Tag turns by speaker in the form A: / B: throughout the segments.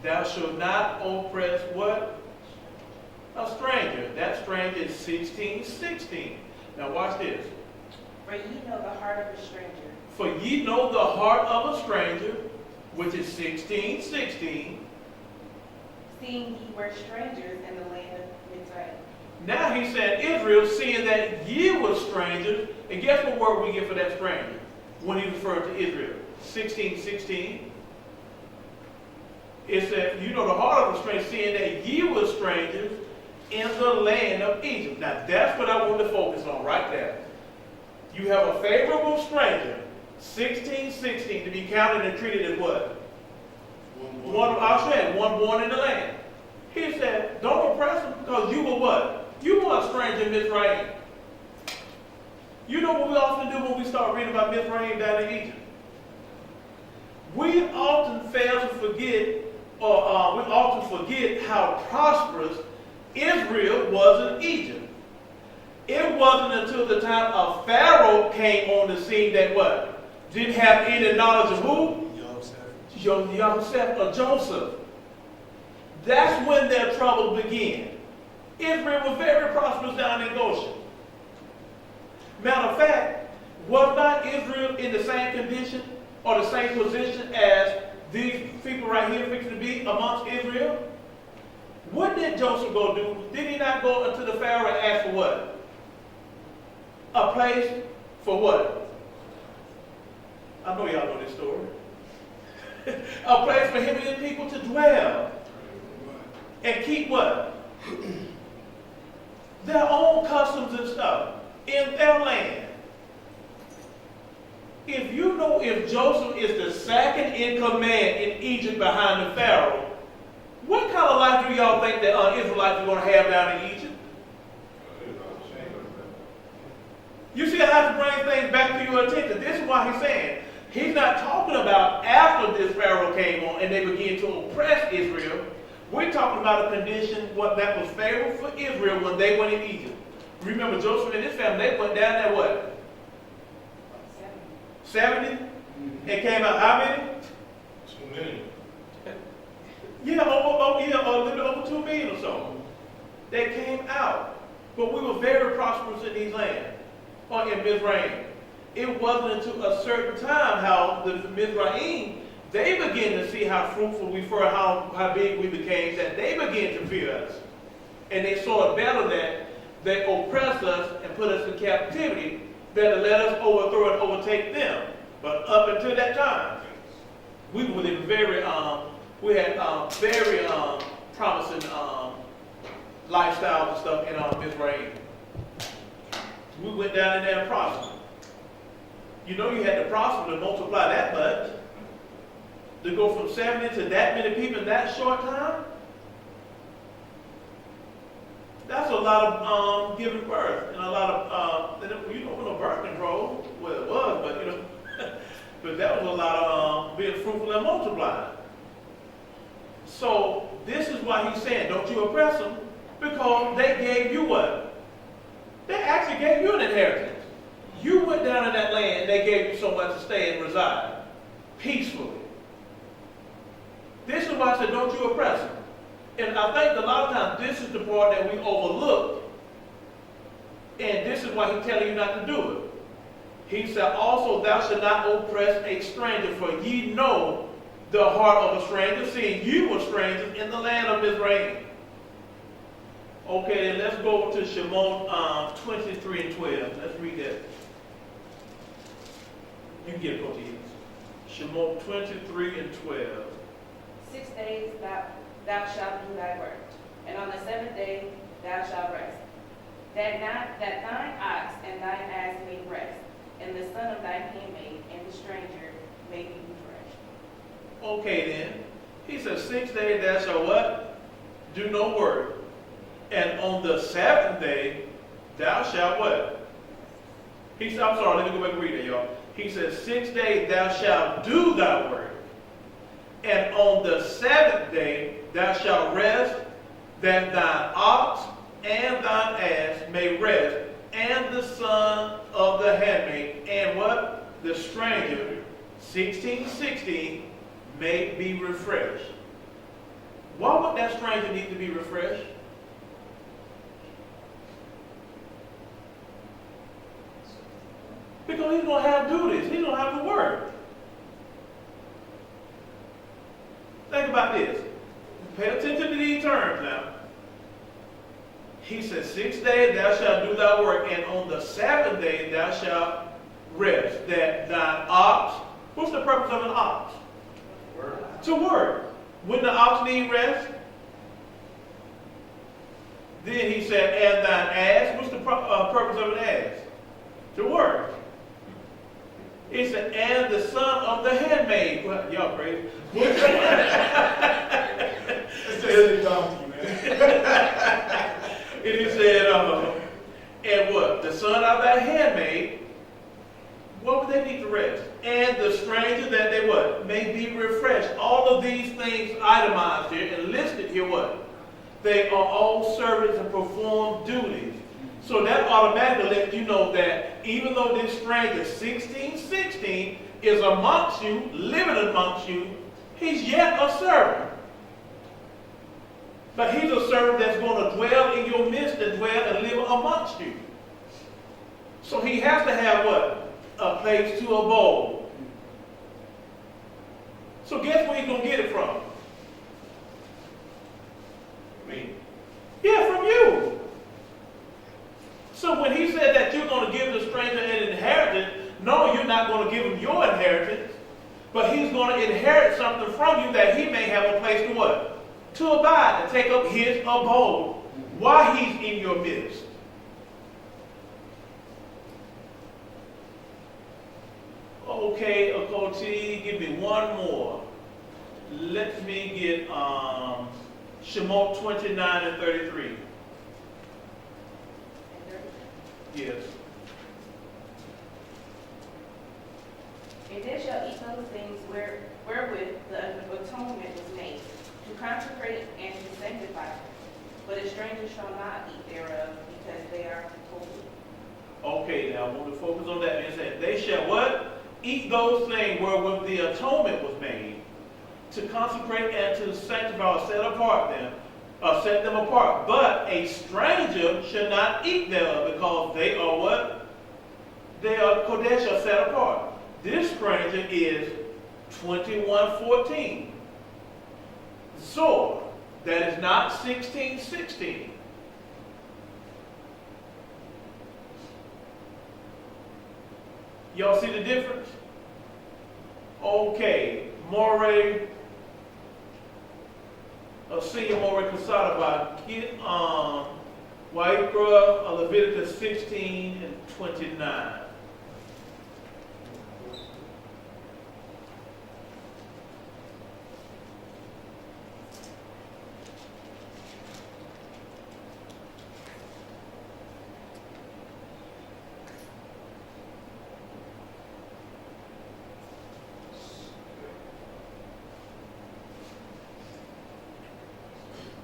A: Thou shalt not oppress what? A stranger. That stranger is 16:16. Now watch this.
B: For ye know the heart of a stranger.
A: For ye know the heart of a stranger, which is 16:16.
B: Seeing ye were strangers in the land of Mizraim.
A: Now he said, Israel, seeing that ye were strangers, and guess what word we get for that stranger when he referred to Israel? 16:16. It said, you know the heart of a stranger, seeing that ye were strangers in the land of Egypt. Now that's what I want to focus on right there. You have a favorable stranger, 16:16, to be counted and treated as what? One born in the land. He said, don't oppress them because you were what? You were a stranger in Mizraim. You know what we often do when we start reading about Mizraim down in Egypt? We often fail to forget, or we often forget how prosperous Israel was in Egypt. It wasn't until the time of Pharaoh came on the scene that what? Didn't have any knowledge of who? Yahusha or Joseph. That's when their trouble began. Israel was very prosperous down in Goshen. Matter of fact, was not Israel in the same condition or the same position as these people right here fixing to be amongst Israel? What did Joseph go do? Did he not go unto the Pharaoh and ask for what? A place for what? I know y'all know this story. A place for him and his people to dwell. And keep what? Their own customs and stuff in their land. If you know if Joseph is the second in command in Egypt behind the Pharaoh, what kind of life do y'all think that Israelites are going to have down in Egypt? You see, I have to bring things back to your attention. This is why he's saying, he's not talking about after this Pharaoh came on and they began to oppress Israel. We're talking about a condition that was favorable for Israel when they went in Egypt. Remember, Joseph and his family, they went down there what? 70? Mm-hmm. And came out how many?
C: 2 million.
A: Yeah, a little bit over 2 million or so. They came out. But we were very prosperous in these lands, or in Mizraim. It wasn't until a certain time how the Mizraim, they began to see how fruitful we were, how big we became, that they began to fear us. And they saw it better that they oppressed us and put us in captivity than to let us overthrow and overtake them. But up until that time, we were in very, we had very promising lifestyles and stuff in Mizraim. We went down in there and prospered. You know you had to prosper to multiply that much. To go from 70 to that many people in that short time? That's a lot of giving birth and a lot of, no birth control. Well, it was, but but that was a lot of being fruitful and multiplying. So this is why he's saying, don't you oppress them, because they gave you what? They actually gave you an inheritance. You went down in that land and they gave you so much to stay and reside peacefully. This is why I said, don't you oppress them. And I think a lot of times this is the part that we overlook. And this is why he's telling you not to do it. He said, also, thou shalt not oppress a stranger, for ye know the heart of a stranger, seeing you were strangers in the land of Mizraim. Okay, then let's go over to Shemot 23 and 12. Let's read that. You can get it, Coach. Shemot 23 and 12.
B: 6 days thou shalt do thy work, and on the 7th day thou shalt rest. That thine ox and thine ass may rest, and the son of thine handmaid and the stranger may be refreshed.
A: Okay then. He says 6 days thou shalt what? Do no work. And on the 7th day thou shalt what? He said, I'm sorry, let me go back and read it, y'all. He says 6 days thou shalt do thy work. And on the 7th day thou shalt rest, that thine ox and thine ass may rest, and the son of the handmaid, and what? The stranger, 16:16, may be refreshed. Why would that stranger need to be refreshed? Because he's going to have duties. He's going to have to work. Think about this. Pay attention to these terms now. He said, 6 days thou shalt do thy work, and on the 7th day thou shalt rest. That thine ox, what's the purpose of an ox?
C: Work.
A: To work. Wouldn't the ox need rest? Then he said, and thine ass, what's the purpose of an ass? To work. He said, and the son of the handmaid. Well, y'all crazy.
C: It's just a donkey, man.
A: And he said, and what? The son of that handmaid, what would they need to rest? And the stranger that they what? May be refreshed. All of these things itemized here and listed here what? They are all servants and perform duties. So that automatically lets you know that even though this stranger 1616 is amongst you, living amongst you, he's yet a servant. But he's a servant that's going to dwell in your midst and dwell and live amongst you. So he has to have what? A place to abode. So guess where he's going to get it from?
C: Me.
A: Yeah, from you. So when he said that you're going to give the stranger an inheritance, no, you're not going to give him your inheritance, but he's going to inherit something from you that he may have a place to what? To abide, to take up his abode while he's in your midst. Okay, Okoti, give me one more. Let me get Shemot 29 and 33. Yes.
B: And they shall eat those things wherewith the atonement was made, to consecrate and to sanctify. But a stranger shall not eat thereof, because they are holy.
A: Okay, now I want to focus on that. It said, they shall what? Eat those things wherewith the atonement was made, to consecrate and to sanctify, or set them apart. But a stranger shall not eat thereof, because they are what? They are Kodesh, or set apart. This stranger is 21:14. So, that is not 16:16. Y'all see the difference? Okay, Moreh, senior Moreh Kasada, get Wa'ikra, Leviticus 16 and 29.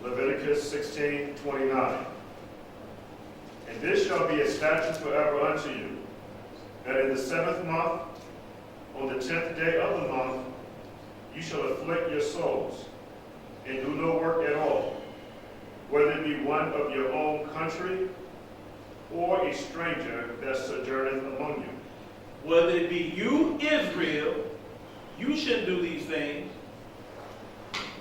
D: Leviticus 16:29. And this shall be a statute forever unto you, that in the 7th month, on the 10th day of the month, you shall afflict your souls, and do no work at all, whether it be one of your own country, or a stranger that sojourneth among you.
A: Whether it be you, Israel, you shouldn't do these things.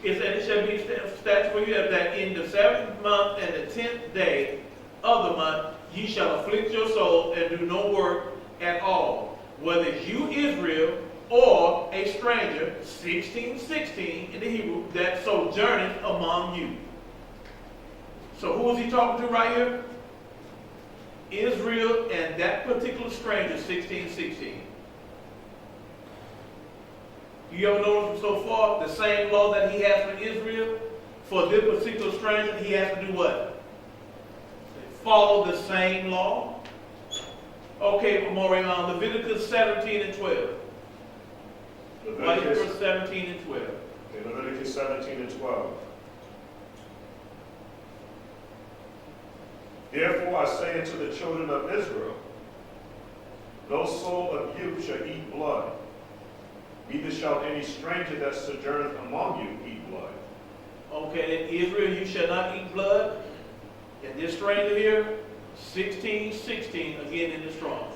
A: It said it shall be a statute for you that in the 7th month and the 10th day of the month ye shall afflict your soul and do no work at all. Whether it's you, Israel, or a stranger, 16:16 in the Hebrew, that sojourneth among you. So who is he talking to right here? Israel and that particular stranger, 16:16. You ever notice so far the same law that he has for Israel? For this particular stranger, he has to do what? Follow the same law. Okay, for more on Leviticus 17 and 12. Leviticus 17 and 12.
D: Okay, Leviticus 17 and 12. Therefore I say unto the children of Israel, no soul of you shall eat blood, neither shall any stranger that sojourneth among you eat blood.
A: Okay, then Israel, you shall not eat blood. And this stranger here, 16:16, again in the Strong.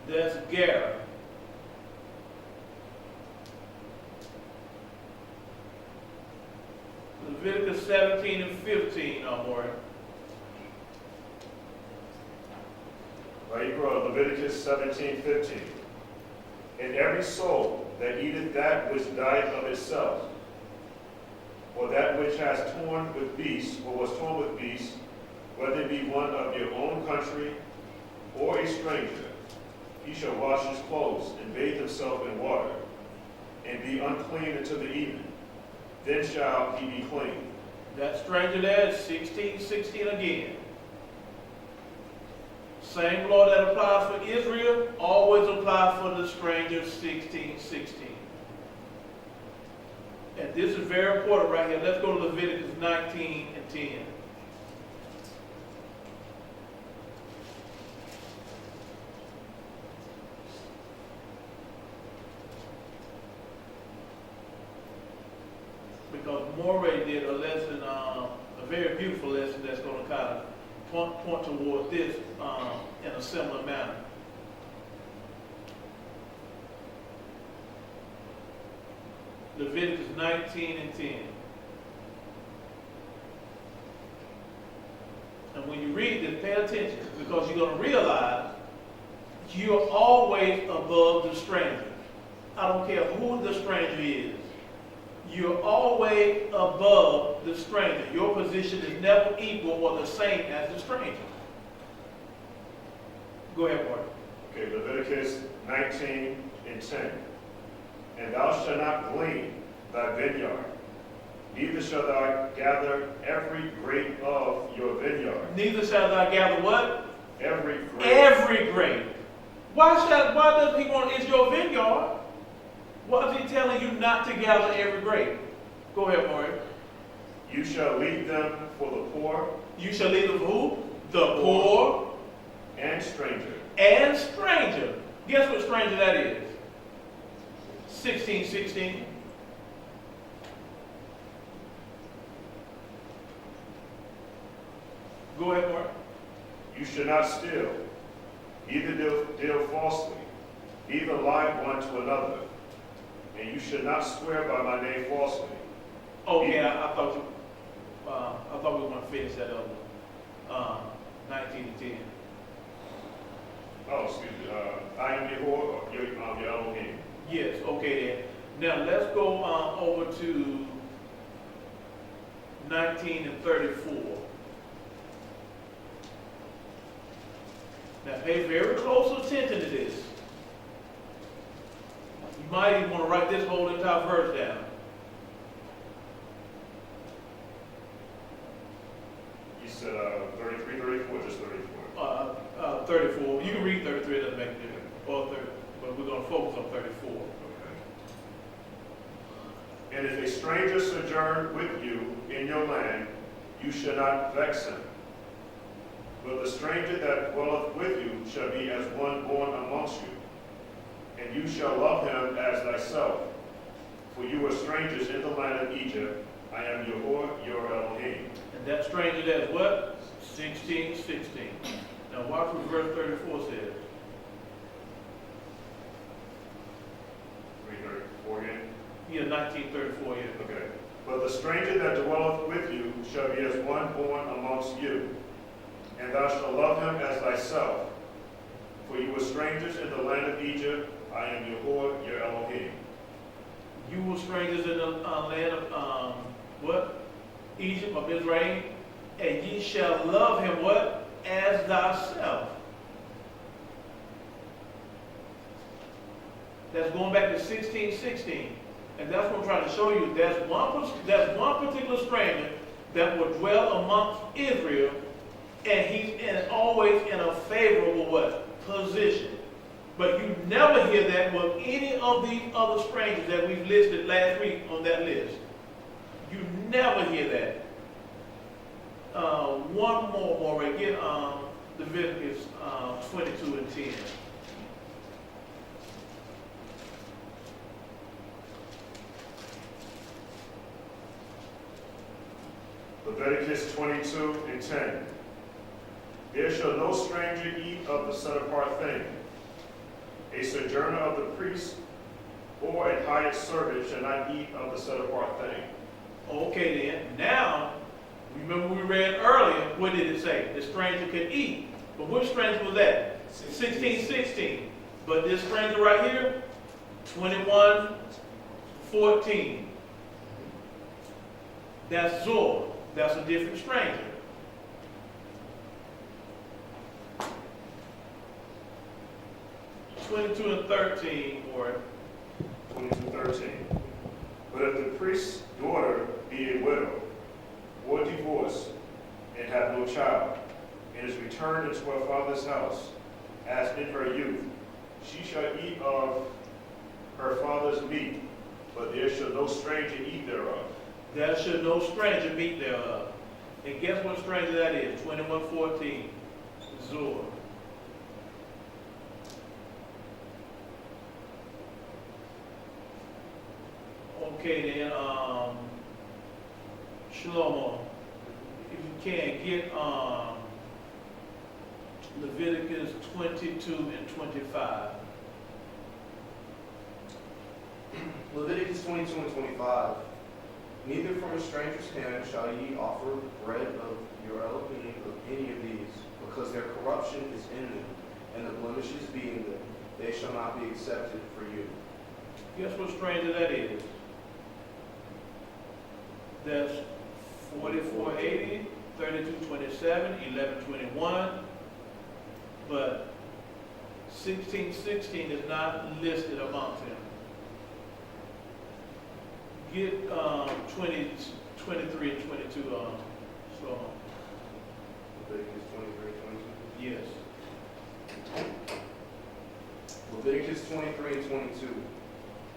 A: That's Gera. Leviticus 17 and 15, Amor.
D: Leviticus 17:15. And every soul that eateth that which dieth of itself, or that which has torn with beasts, or was torn with beasts, whether it be one of your own country or a stranger, he shall wash his clothes and bathe himself in water, and be unclean until the evening. Then shall he be clean.
A: That stranger there is 16:16 again. Same law that applies for Israel always applies for the stranger, 16:16. And this is very important right here. Let's go to Leviticus 19 and 10. Because Moray did a lesson, a very beautiful lesson that's going to kind of point toward this in a similar manner. Leviticus 19 and 10. And when you read this, pay attention, because you're going to realize you're always above the stranger. I don't care who the stranger is. You're always above the stranger. Your position is never equal or the same as the stranger. Go ahead, Mark.
D: Okay, Leviticus 19 and 10. And thou shalt not glean thy vineyard, neither shalt thou gather every grape of your vineyard.
A: Neither shall thou gather what?
D: Every grape.
A: Every grape. Why does he want is your vineyard? Why is he telling you not to gather every grape? Go ahead, Mario.
D: You shall leave them for the poor.
A: You shall leave them who? The poor.
D: And stranger.
A: And stranger. Guess what stranger that is? 16:16. Go ahead, Mark.
D: You shall not steal, neither deal falsely, neither lie one to another. And you should not swear by my name falsely.
A: Oh yeah, I thought we were going to finish that up. 19 to 10.
D: Oh, excuse me. I am Yahuah, your Elohim.
A: Yes, okay then. Now let's go over to 19 and 34. Now pay very close attention to this. You might even want to write this whole entire verse down.
D: You said 33, 34, just 34?
A: 34. You can read 33, it doesn't make a difference. Or 30, but we're going to focus on 34.
D: Okay. And if a stranger sojourn with you in your land, you shall not vex him. But the stranger that dwelleth with you shall be as one born amongst you. And you shall love him as thyself. For you were strangers in the land of Egypt. I am Yahuah, your Elohim.
A: And that stranger that's what? 16:16. Now watch what verse 34 says.
D: Read 34 again?
A: Yeah, 1934, yeah.
D: Okay. But the stranger that dwelleth with you shall be as one born amongst you. And thou shalt love him as thyself. For you were strangers in the land of Egypt. I am Yahuah, your Elohim.
A: You were strangers in the land of, what? Egypt, of Israel. And ye shall love him, what? As thyself. That's going back to 16:16. And that's what I'm trying to show you. That's one particular stranger that will dwell amongst Israel, and he's always in a favorable what? Position. But you never hear that with any of these other strangers that we've listed last week on that list. You never hear that. One more, right? Get Leviticus 22 and 10.
D: Leviticus 22:10. There shall no stranger eat of the set apart thing. A sojourner of the priest or a hired servant shall not eat of the set apart thing.
A: Okay then, now, remember we read earlier, what did it say? The stranger could eat. But which stranger was that? 16:16. But this stranger right here, 21:14. That's Zor. That's a different stranger. (22:13) or
D: 22:13. But if the priest's daughter be a widow or divorced and have no child, and is returned into her father's house, as in her youth, she shall eat of her father's meat, but there shall no stranger eat thereof.
A: there should no stranger meet thereof. And guess what stranger that is? 21:14. Zor. Okay then, Shlomo, if you can, get Leviticus 22:25.
E: Leviticus 22:25. Neither from a stranger's hand shall ye offer bread of your Elohim of any of these, because their corruption is in them, and the blemishes be in them. They shall not be accepted for you.
A: Guess what stranger that is? That's 44:80, 32:27, 11:21, but 16:16 is not listed amongst them. Get 20, 23 and 22 so
E: Leviticus 23:22.
A: yes.
E: Leviticus 23:22.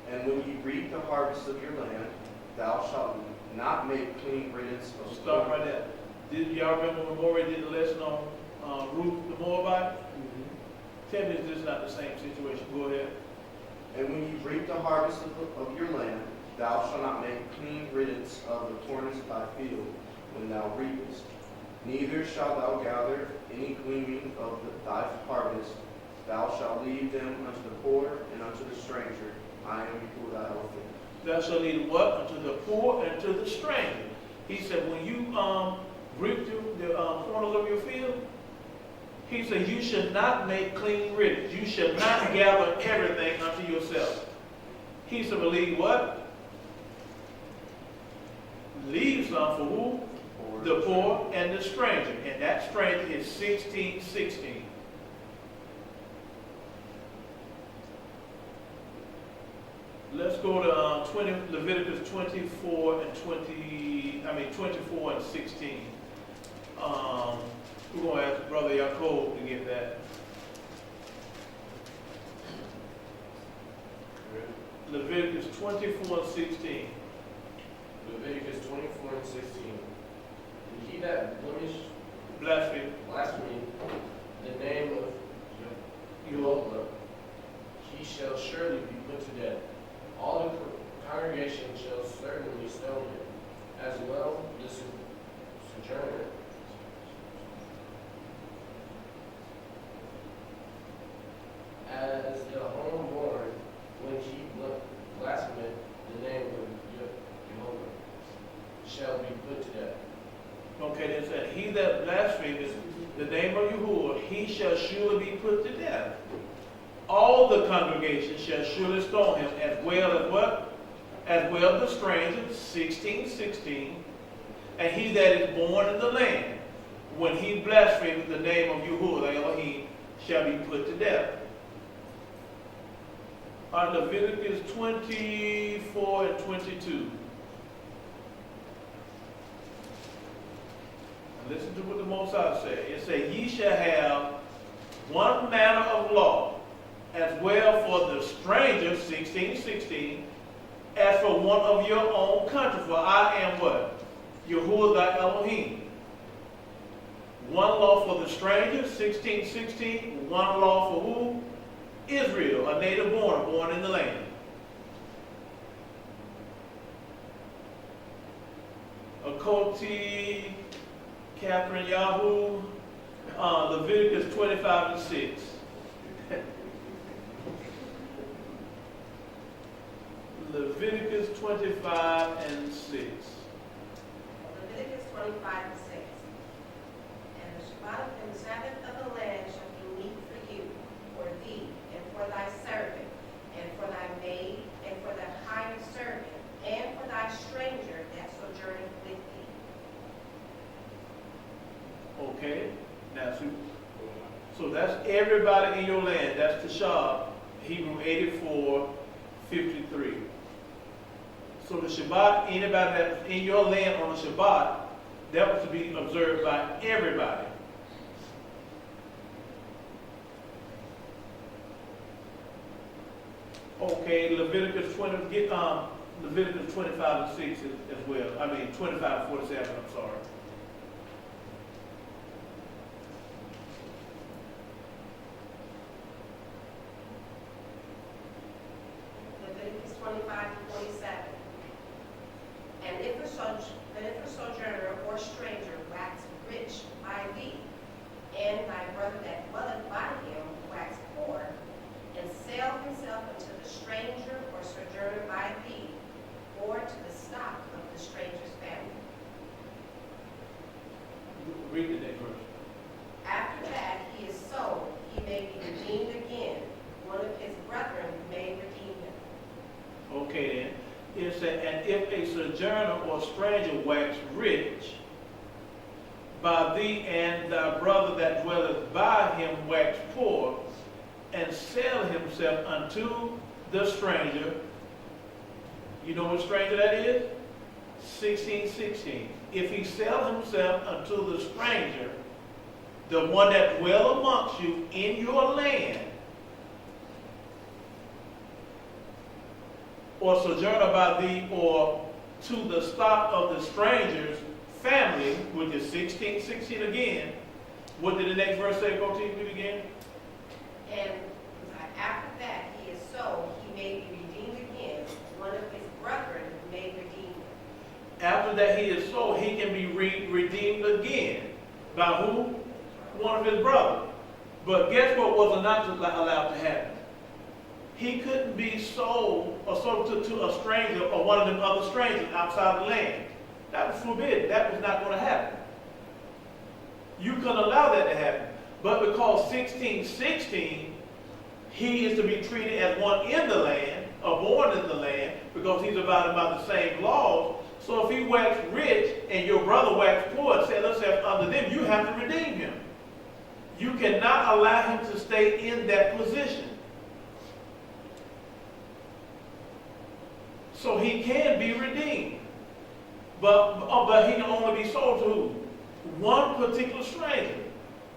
E: And when ye reap the harvest of your land, thou shalt not make clean riddance of
A: Stop right there. Did y'all remember when Maury did the lesson on Ruth the Moabite? Tell me, is this not the same situation? Go ahead.
E: And when ye reap the harvest of your land, thou shalt not make clean riddance of the torrents of thy field when thou reapest. Neither shalt thou gather any gleaning of thy harvest. Thou shalt leave them unto the poor and unto the stranger. I am Yahuah thy Elohim.
A: Thou shalt lead what? Unto the poor and to the stranger. He said, when you reap the corners of your field, he said, you should not make clean riddance. You should not gather everything unto yourself. He said, but leave what? Leave some for who? The poor and the stranger. And that stranger is 16:16. Let's go to Leviticus 24 and 16. We're going to ask Brother Yahuah to get that. Leviticus 24 and 16.
F: Leviticus 24:16. And he that
A: Blasphemy.
F: blaspheme the name of Yahuah, he shall surely be put to death. All the congregation shall certainly stone him, as well the sojourner, as the homeborn, when he blasphemeth the name of Yahuah, shall be put to death.
A: Okay, then said, he that blasphemeth the name of Yahuah, he shall surely be put to death. All the congregation shall surely stone him, as well as what? As well the stranger, 16:16, and he that is born in the land, when he blasphemeth the name of Yahuah, the Elohim, shall be put to death. Leviticus 24 and 22. Listen to what the Most High said. It says, ye shall have one manner of law, as well for the stranger, 16:16, as for one of your own country. For I am what? Yahuah thy Elohim. One law for the stranger, 16:16. One law for who? Israel, a native born in the land. A Lakoti, Catherine, Yahuah, Leviticus 25 and 6. Leviticus 25 and 6.
G: Leviticus 25 and 6. And the Shabbat and the Sabbath of the land shall be meat for you, for thee, and for thy servant, and for thy maid, and for thy hired servant, and for thy stranger that sojourneth with thee.
A: Okay, now so that's everybody in your land. That's the Shabbat, Hebrew 84:53. So the Shabbat, anybody that's in your land on the Shabbat, that was to be observed by everybody. Okay, Leviticus 25 and 6 as well. I mean 25 and 47, I'm sorry.
G: Leviticus 25 and 47. And if a sojourner or stranger wax rich by thee, and thy brother that dwelleth by him wax poor, and sell himself unto the stranger or sojourner by thee, or to the stock of the stranger's family.
A: Read the next verse.
G: After that he is sold, he may be redeemed again. One of his brethren may redeem him.
A: Okay then. It said, and if a sojourner or stranger wax rich by thee, and thy brother that dwelleth by him wax poor, and sell himself unto the stranger. You know what stranger that is? 16:16. If he sell himself unto the stranger, the one that dwell amongst you in your land, or sojourner by thee, or to the stock of the stranger's family, which is 16:16 again. What did the next verse say? Go to it again.
G: And after that he is sold, he may be redeemed again. One of his brethren may redeem him.
A: After that he is sold, he can be redeemed again. By who? One of his brothers. But guess what was not allowed to happen? He couldn't be sold or sold to a stranger or one of them other strangers outside the land. That was forbidden. That was not going to happen. You couldn't allow that to happen. But because 16:16, he is to be treated as one in the land, or born in the land, because he's abiding by the same laws. So if he waxed rich and your brother waxed poor and set himself under them, you have to redeem him. You cannot allow him to stay in that position. So he can be redeemed. But he can only be sold to who? One particular stranger.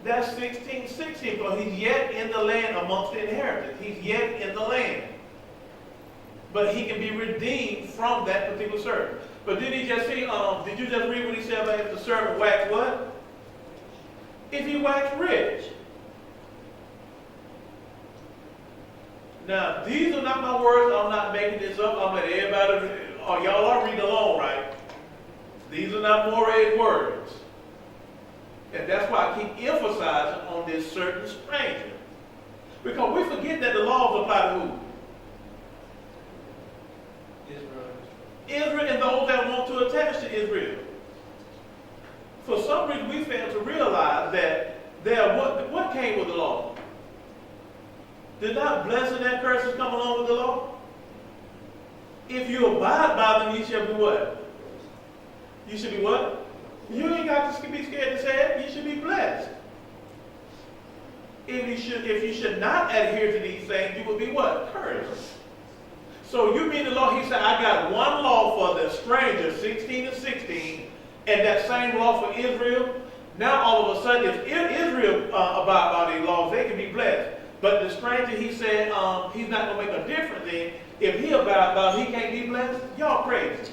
A: That's 16:16, because he's yet in the land amongst the inheritance. He's yet in the land. But he can be redeemed from that particular servant. But did he just see, did you just read what he said about if the servant waxed what? If he waxed rich. Now, these are not my words. I'm not making this up. I'm letting everybody, y'all are reading along, right? These are not Moray's words. And that's why I keep emphasizing on this certain stranger. Because we forget that the laws apply to who? Israel and those that want to attach to Israel. For some reason, we fail to realize that what came with the law? Did not blessing and curses come along with the law? If you abide by them, you shall be what? You should be what? You ain't got to be scared to say it. You should be blessed. If you should not adhere to these things, you will be what? Cursed. So you mean the law, he said, I got one law for the stranger, 16:16, and that same law for Israel. Now all of a sudden, if Israel abide by these laws, they can be blessed. But the stranger, he said, he's not going to make a difference in. If he abide by it, he can't be blessed. Y'all crazy.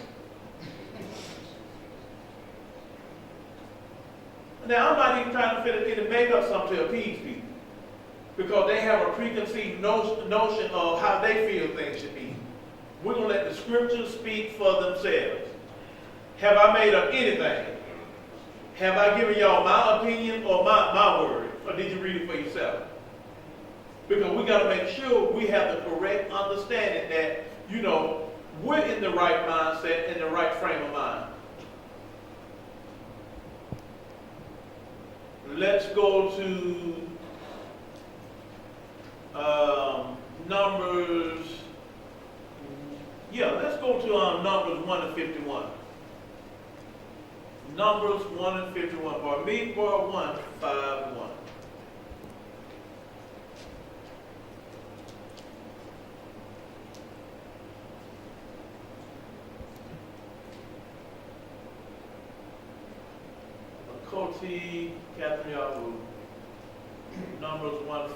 A: Now, I'm not even trying to fit it in and make up something to appease people, because they have a preconceived notion of how they feel things should be. We're going to let the scriptures speak for themselves. Have I made up anything? Have I given y'all my opinion or my word? Or did you read it for yourself? Because we got to make sure we have the correct understanding that, you know, we're in the right mindset and the right frame of mind. Let's go to Numbers. Yeah, let's go to Numbers 1 and 51. Numbers 1 and 51. Bar me, bar 1, 5, 1. Koti, Catherine Yahuah. Numbers 1,